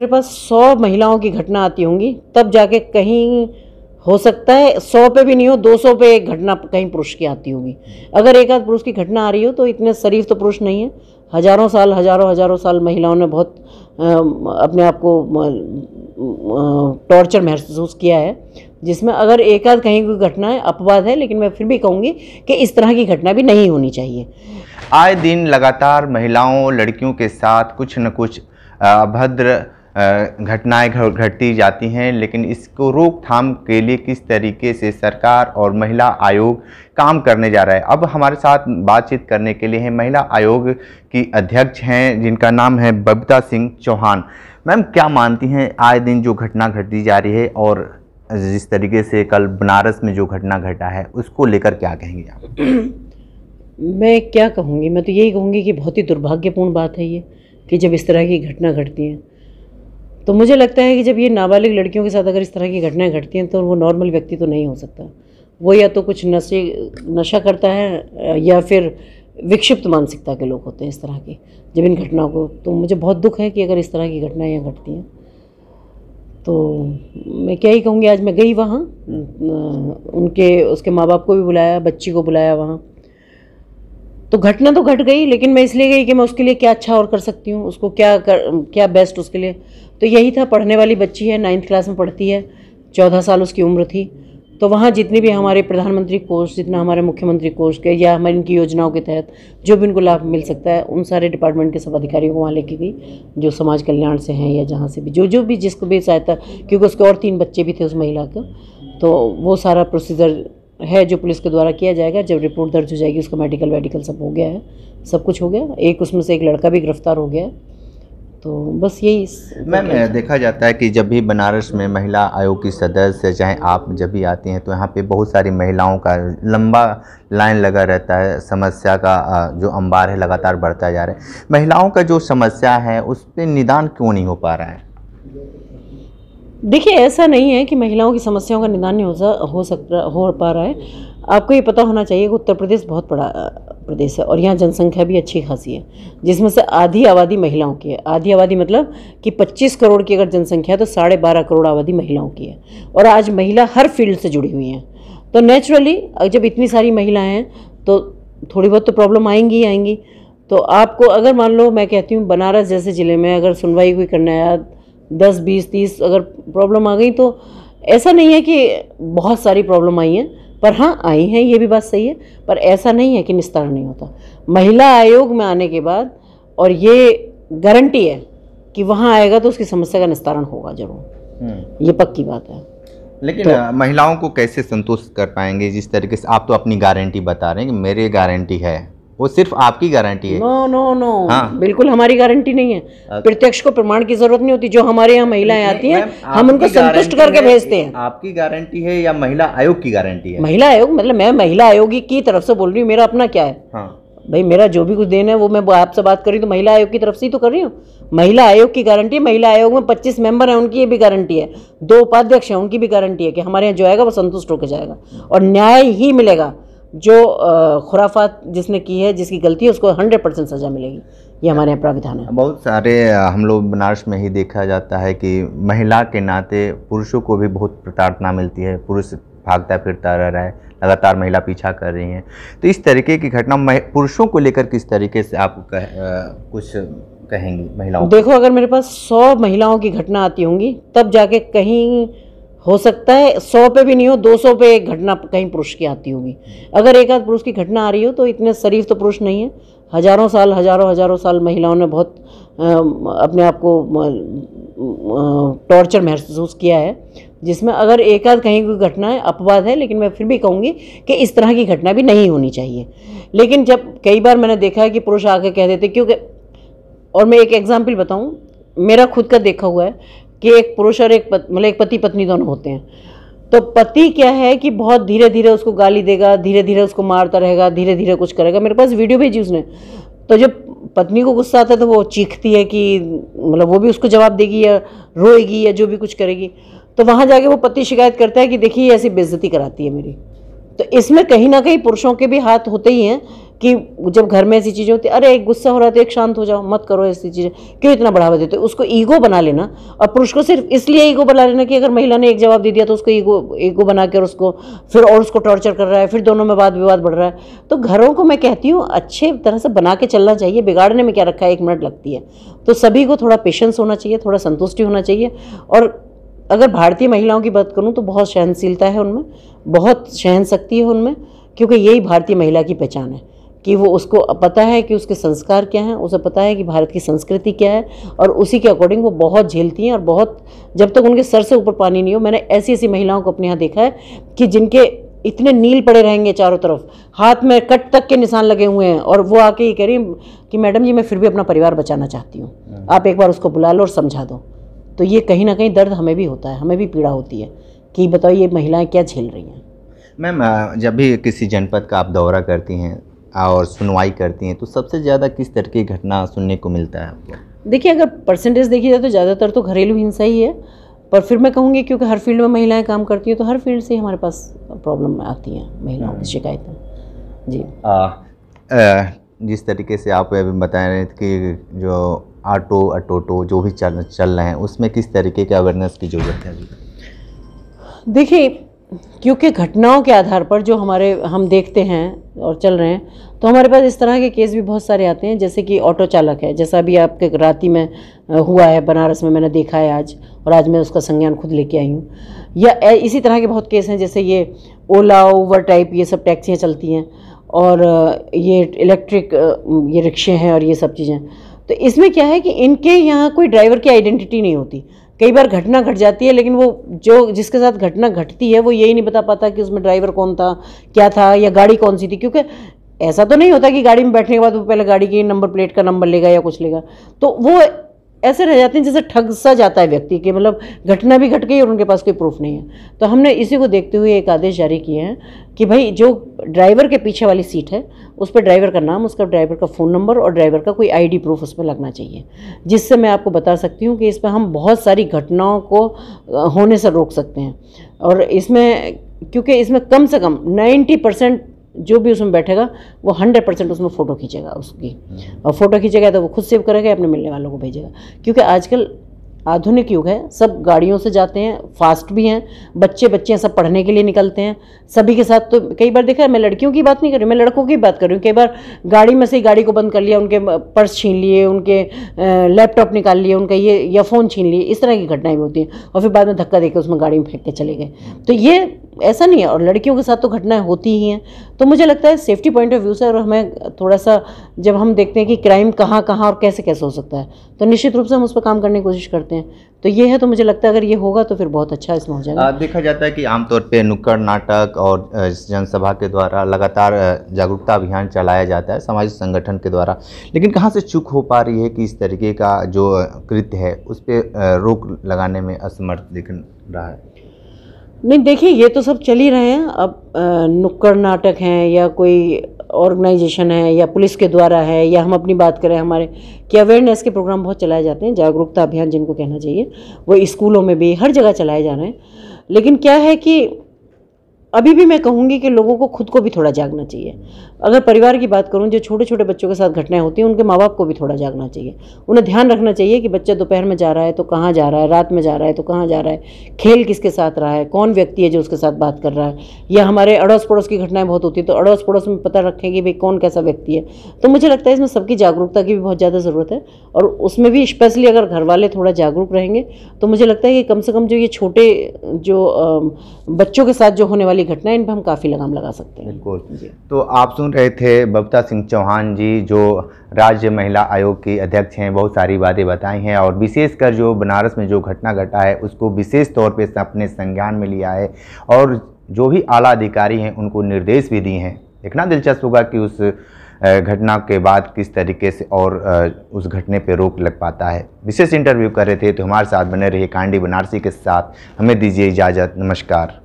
मेरे पास 100 महिलाओं की घटना आती होंगी, तब जाके कहीं हो सकता है 100 पे भी नहीं हो, 200 पे एक घटना कहीं पुरुष की आती होगी। अगर एक आध पुरुष की घटना आ रही हो तो इतने शरीफ तो पुरुष नहीं है। हजारों साल महिलाओं ने बहुत अपने आप को टॉर्चर महसूस किया है, जिसमें अगर एक आध कहीं कोई घटना है अपवाद है, लेकिन मैं फिर भी कहूँगी कि इस तरह की घटना भी नहीं होनी चाहिए। आए दिन लगातार महिलाओं लड़कियों के साथ कुछ न कुछ अभद्र घटनाएं घटती जाती हैं, लेकिन इसको रोकथाम के लिए किस तरीके से सरकार और महिला आयोग काम करने जा रहा है। अब हमारे साथ बातचीत करने के लिए है महिला आयोग की अध्यक्ष हैं, जिनका नाम है बबीता सिंह चौहान। मैम, क्या मानती हैं आए दिन जो घटना घटती जा रही है और जिस तरीके से कल बनारस में जो घटना घटा है उसको लेकर क्या कहेंगे आप? मैं क्या कहूँगी, मैं तो यही कहूँगी कि बहुत ही दुर्भाग्यपूर्ण बात है ये कि जब इस तरह की घटना घटती हैं, तो मुझे लगता है कि जब ये नाबालिग लड़कियों के साथ अगर इस तरह की घटनाएं घटती हैं तो वो नॉर्मल व्यक्ति तो नहीं हो सकता। वो या तो कुछ नशा करता है या फिर विक्षिप्त मानसिकता के लोग होते हैं इस तरह के जब इन घटनाओं को। तो मुझे बहुत दुख है कि अगर इस तरह की घटनाएं यहाँ घटती हैं, तो मैं क्या ही कहूँगी। आज मैं गई वहाँ, उसके माँ बाप को भी बुलाया, बच्ची को बुलाया वहाँ। तो घटना तो घट गई, लेकिन मैं इसलिए गई कि मैं उसके लिए क्या अच्छा और कर सकती हूँ, उसको क्या बेस्ट उसके लिए। तो यही था, पढ़ने वाली बच्ची है, 9th क्लास में पढ़ती है, 14 साल उसकी उम्र थी। तो वहाँ जितनी भी हमारे प्रधानमंत्री कोष, जितना हमारे मुख्यमंत्री कोष के या हमारी इनकी योजनाओं के तहत जो भी उनको लाभ मिल सकता है, उन सारे डिपार्टमेंट के सब अधिकारियों को वहाँ लेके गई, जो समाज कल्याण से हैं या जहाँ से भी जो भी जिसको भी सहायता, क्योंकि उसके और 3 बच्चे भी थे उस महिला को। तो वो सारा प्रोसीजर है जो पुलिस के द्वारा किया जाएगा। जब रिपोर्ट दर्ज हो जाएगी, उसका मेडिकल सब हो गया है, सब कुछ हो गया। एक उसमें से एक लड़का भी गिरफ्तार हो गया है। तो बस यही मैम, देखा जाता है कि जब भी बनारस में महिला आयोग की सदस्य चाहे आप जब भी आती हैं तो यहाँ पे बहुत सारी महिलाओं का लंबा लाइन लगा रहता है। समस्या का जो अंबार है लगातार बढ़ता जा रहा है। महिलाओं का जो समस्या है उस पर निदान क्यों नहीं हो पा रहा है? देखिए, ऐसा नहीं है कि महिलाओं की समस्याओं का निदान नहीं हो पा रहा है। आपको ये पता होना चाहिए कि उत्तर प्रदेश बहुत बड़ा प्रदेश है और यहाँ जनसंख्या भी अच्छी खासी है, जिसमें से आधी आबादी महिलाओं की है। आधी आबादी मतलब कि 25 करोड़ की अगर जनसंख्या है तो 12.5 करोड़ आबादी महिलाओं की है। और आज महिला हर फील्ड से जुड़ी हुई हैं। तो नेचुरली जब इतनी सारी महिलाएँ हैं तो थोड़ी बहुत तो प्रॉब्लम आएंगी। तो आपको अगर मान लो, मैं कहती हूँ बनारस जैसे ज़िले में अगर सुनवाई कोई करना है 10, 20, 30 अगर प्रॉब्लम आ गई, तो ऐसा नहीं है कि बहुत सारी प्रॉब्लम आई हैं, पर हाँ आई हैं, ये भी बात सही है। पर ऐसा नहीं है कि निस्तारण नहीं होता। महिला आयोग में आने के बाद, और ये गारंटी है कि वहाँ आएगा तो उसकी समस्या का निस्तारण होगा जरूर, ये पक्की बात है। लेकिन तो महिलाओं को कैसे संतुष्ट कर पाएंगे? जिस तरीके से आप तो अपनी गारंटी बता रहे हैं कि मेरी गारंटी है, वो सिर्फ आपकी गारंटी है। नो, हाँ। बिल्कुल हमारी गारंटी नहीं है। प्रत्यक्ष को प्रमाण की जरूरत नहीं होती। जो हमारे यहाँ महिलाएं आती हैं, हम उनको संतुष्ट करके भेजते हैं। आपकी गारंटी है या महिला आयोग की गारंटी है? महिला आयोग मतलब मैं महिला आयोग की तरफ से बोल रही हूँ, मेरा अपना क्या है। हाँ भाई, मेरा जो भी कुछ देना है वो मैं आपसे बात कर रही हूँ तो महिला आयोग की तरफ से ही तो कर रही हूँ। महिला आयोग की गारंटी, महिला आयोग में 25 मेंबर हैं, उनकी ये भी गारंटी है। 2 उपाध्यक्ष हैं, उनकी भी गारंटी है कि हमारे यहाँ जो आएगा वो संतुष्ट होकर जाएगा और न्याय ही मिलेगा। जो खुराफात जिसने की है, जिसकी गलती है, उसको 100% सज़ा मिलेगी। ये हमारे यहाँ प्राविधान है। बहुत सारे हम लोग बनारस में ही देखा जाता है कि महिला के नाते पुरुषों को भी बहुत प्रताड़ना मिलती है। पुरुष भागता फिरता रह रहा है, लगातार महिला पीछा कर रही हैं। तो इस तरीके की घटना पुरुषों को लेकर किस तरीके से आप कुछ कहेंगी महिलाओं? देखो, अगर मेरे पास 100 महिलाओं की घटना आती होंगी, तब जाके कहीं हो सकता है 100 पे भी नहीं हो, 200 पे एक घटना कहीं पुरुष की आती होगी। अगर एक आध पुरुष की घटना आ रही हो तो इतने शरीफ तो पुरुष नहीं है। हजारों साल महिलाओं ने बहुत अपने आप को टॉर्चर महसूस किया है, जिसमें अगर एक आध कहीं कोई घटना है अपवाद है, लेकिन मैं फिर भी कहूँगी कि इस तरह की घटना भी नहीं होनी चाहिए। लेकिन जब कई बार मैंने देखा है कि पुरुष आके कह देते, क्योंकि और मैं एक एग्जाम्पल बताऊँ, मेरा खुद का देखा हुआ है कि एक पुरुष और एक पति पत्नी दोनों होते हैं। तो पति क्या है कि बहुत धीरे धीरे उसको गाली देगा, धीरे धीरे उसको मारता रहेगा, धीरे धीरे कुछ करेगा। मेरे पास वीडियो भेजी उसने। तो जब पत्नी को गुस्सा आता है तो वो चीखती है कि मतलब वो भी उसको जवाब देगी या रोएगी या जो भी कुछ करेगी। तो वहाँ जाके वो पति शिकायत करता है कि देखिए ऐसी बेइज्जती कराती है मेरी। तो इसमें कहीं ना कहीं पुरुषों के भी हाथ होते ही हैं कि जब घर में ऐसी चीज़ें होती, अरे एक गुस्सा हो रहा है तो एक शांत हो जाओ, मत करो ऐसी चीज़ें, क्यों इतना बढ़ावा देते हो? उसको ईगो बना लेना, और पुरुष को सिर्फ इसलिए ईगो बना लेना कि अगर महिला ने एक जवाब दे दिया तो उसको ईगो बना कर उसको फिर और उसको टॉर्चर कर रहा है, फिर दोनों में वाद विवाद बढ़ रहा है। तो घरों को मैं कहती हूँ अच्छे तरह से बना के चलना चाहिए, बिगाड़ने में क्या रखा है, 1 मिनट लगती है। तो सभी को थोड़ा पेशेंस होना चाहिए, थोड़ा संतुष्टि होना चाहिए। और अगर भारतीय महिलाओं की बात करूं तो बहुत सहनशीलता है उनमें, बहुत सहन शक्ति है उनमें, क्योंकि यही भारतीय महिला की पहचान है कि वो, उसको पता है कि उसके संस्कार क्या हैं, उसे पता है कि भारत की संस्कृति क्या है, और उसी के अकॉर्डिंग वो बहुत झेलती हैं। और बहुत, जब तक उनके सर से ऊपर पानी नहीं हो, मैंने ऐसी ऐसी महिलाओं को अपने यहाँ देखा है कि जिनके इतने नील पड़े रहेंगे चारों तरफ, हाथ में कट तक के निशान लगे हुए हैं, और वो आके ये कह रही कि मैडम जी मैं फिर भी अपना परिवार बचाना चाहती हूँ, आप एक बार उसको बुला लो और समझा दो। तो ये कहीं ना कहीं दर्द हमें भी होता है, हमें भी पीड़ा होती है कि बताओ ये महिलाएं क्या झेल रही हैं। मैम, जब भी किसी जनपद का आप दौरा करती हैं और सुनवाई करती हैं तो सबसे ज़्यादा किस तरह की घटना सुनने को मिलता है आपको? देखिए, अगर परसेंटेज देखी जाए तो ज़्यादातर तो घरेलू हिंसा ही है, पर फिर मैं कहूँगी क्योंकि हर फील्ड में महिलाएं काम करती हैं तो हर फील्ड से ही हमारे पास प्रॉब्लम आती हैं महिलाओं की शिकायतें। जी, जिस तरीके से आप अभी बता रहे थे कि जो ऑटो जो भी चल रहे हैं उसमें किस तरीके के अवेयरनेस की ज़रूरत है अभी? देखिए, क्योंकि घटनाओं के आधार पर जो हम देखते हैं और चल रहे हैं, तो हमारे पास इस तरह के केस भी बहुत सारे आते हैं। जैसे कि ऑटो चालक है, जैसा अभी आपके राती में हुआ है बनारस में, मैंने देखा है आज, और आज मैं उसका संज्ञान खुद लेके आई हूँ। या इसी तरह के बहुत केस हैं, जैसे ये ओला उबर टाइप ये सब टैक्सियाँ चलती हैं, और ये इलेक्ट्रिक ये रिक्शे हैं और ये सब चीज़ें। तो इसमें क्या है कि इनके यहाँ कोई ड्राइवर की आइडेंटिटी नहीं होती। कई बार घटना घट जाती है, लेकिन वो जो जिसके साथ घटना घटती है वो यही नहीं बता पाता कि उसमें ड्राइवर कौन था, क्या था, या गाड़ी कौन सी थी। क्योंकि ऐसा तो नहीं होता कि गाड़ी में बैठने के बाद वो पहले गाड़ी की नंबर प्लेट का नंबर लेगा या कुछ लेगा। तो वो ऐसे रह जाते हैं जैसे ठग सा जाता है व्यक्ति के, मतलब घटना भी घट गई और उनके पास कोई प्रूफ नहीं है। तो हमने इसी को देखते हुए एक आदेश जारी किए हैं कि भाई जो ड्राइवर के पीछे वाली सीट है उस पर ड्राइवर का नाम, उसका ड्राइवर का फ़ोन नंबर और ड्राइवर का कोई आईडी प्रूफ उसमें लगना चाहिए, जिससे मैं आपको बता सकती हूँ कि इस पर हम बहुत सारी घटनाओं को होने से रोक सकते हैं। और इसमें क्योंकि इसमें कम से कम 90% जो भी उसमें बैठेगा वो 100% उसमें फ़ोटो खींचेगा उसकी, और फ़ोटो खींचेगा तो वो खुद सेव करेगा, अपने मिलने वालों को भेजेगा। क्योंकि आजकल आधुनिक युग है, सब गाड़ियों से जाते हैं, फास्ट भी हैं, बच्चे सब पढ़ने के लिए निकलते हैं सभी के साथ। तो कई बार देखा है, मैं लड़कियों की बात नहीं कर रही, मैं लड़कों की बात कर रही हूँ। कई बार गाड़ी में से ही गाड़ी को बंद कर लिया, उनके पर्स छीन लिए, उनके लैपटॉप निकाल लिए, उनका ये या फ़ोन छीन लिए, इस तरह की घटनाएं भी होती हैं, और फिर बाद में धक्का देकर उसमें गाड़ी में फेंक के चले गए। तो ये ऐसा नहीं है, और लड़कियों के साथ तो घटनाएं होती ही हैं। तो मुझे लगता है सेफ्टी पॉइंट ऑफ व्यू से, और हमें थोड़ा सा जब हम देखते हैं कि क्राइम कहाँ और कैसे हो सकता है, तो निश्चित रूप से हम उस पर काम करने की कोशिश करते हैं। तो ये है, तो मुझे लगता है अगर ये होगा तो फिर बहुत अच्छा इसमें हो जाएगा। देखा जाता है कि आमतौर पे नुक्कड़ नाटक और जनसभा के द्वारा लगातार जागरूकता अभियान चलाया जाता है सामाजिक संगठन के द्वारा, लेकिन कहाँ से चूक हो पा रही है कि इस तरीके का जो कृत्य है उस पर रोक लगाने में असमर्थ दिख रहा है? नहीं, देखिए, ये तो सब चल ही रहे हैं। अब नुक्कड़ नाटक हैं या कोई ऑर्गेनाइजेशन है या पुलिस के द्वारा है, या हम अपनी बात करें हमारे कि अवेयरनेस के प्रोग्राम बहुत चलाए जाते हैं, जागरूकता अभियान जिनको कहना चाहिए, वो स्कूलों में भी हर जगह चलाए जा रहे हैं। लेकिन क्या है कि अभी भी मैं कहूँगी कि लोगों को खुद को भी थोड़ा जागना चाहिए। अगर परिवार की बात करूँ, जो छोटे छोटे बच्चों के साथ घटनाएं होती हैं, उनके माँ बाप को भी थोड़ा जागना चाहिए। उन्हें ध्यान रखना चाहिए कि बच्चा दोपहर में जा रहा है तो कहाँ जा रहा है, रात में जा रहा है तो कहाँ जा रहा है, खेल किसके साथ रहा है, कौन व्यक्ति है जो उसके साथ बात कर रहा है। या हमारे अड़ोस पड़ोस की घटनाएं बहुत होती है, तो अड़ोस पड़ोस में पता रखें कि भाई कौन कैसा व्यक्ति है। तो मुझे लगता है इसमें सबकी जागरूकता की भी बहुत ज़्यादा ज़रूरत है, और उसमें भी स्पेशली अगर घर वाले थोड़ा जागरूक रहेंगे तो मुझे लगता है कि कम से कम जो ये छोटे जो बच्चों के साथ जो होने वाली घटना है, इन पर हम काफ़ी लगाम लगा सकते हैं। बिल्कुल। तो आप सुन रहे थे बबीता सिंह चौहान जी, जो राज्य महिला आयोग की अध्यक्ष हैं। बहुत सारी बातें बताई हैं, और विशेषकर जो बनारस में जो घटना घटा है उसको विशेष तौर पे अपने संज्ञान में लिया है, और जो भी आला अधिकारी हैं उनको निर्देश भी दिए हैं। देखना दिलचस्प होगा कि उस घटना के बाद किस तरीके से और उस घटने पे रोक लग पाता है। विशेष इंटरव्यू कर रहे थे, तो हमारे साथ बने रहिए कांडी बनारसी के साथ। हमें दीजिए इजाज़त, नमस्कार।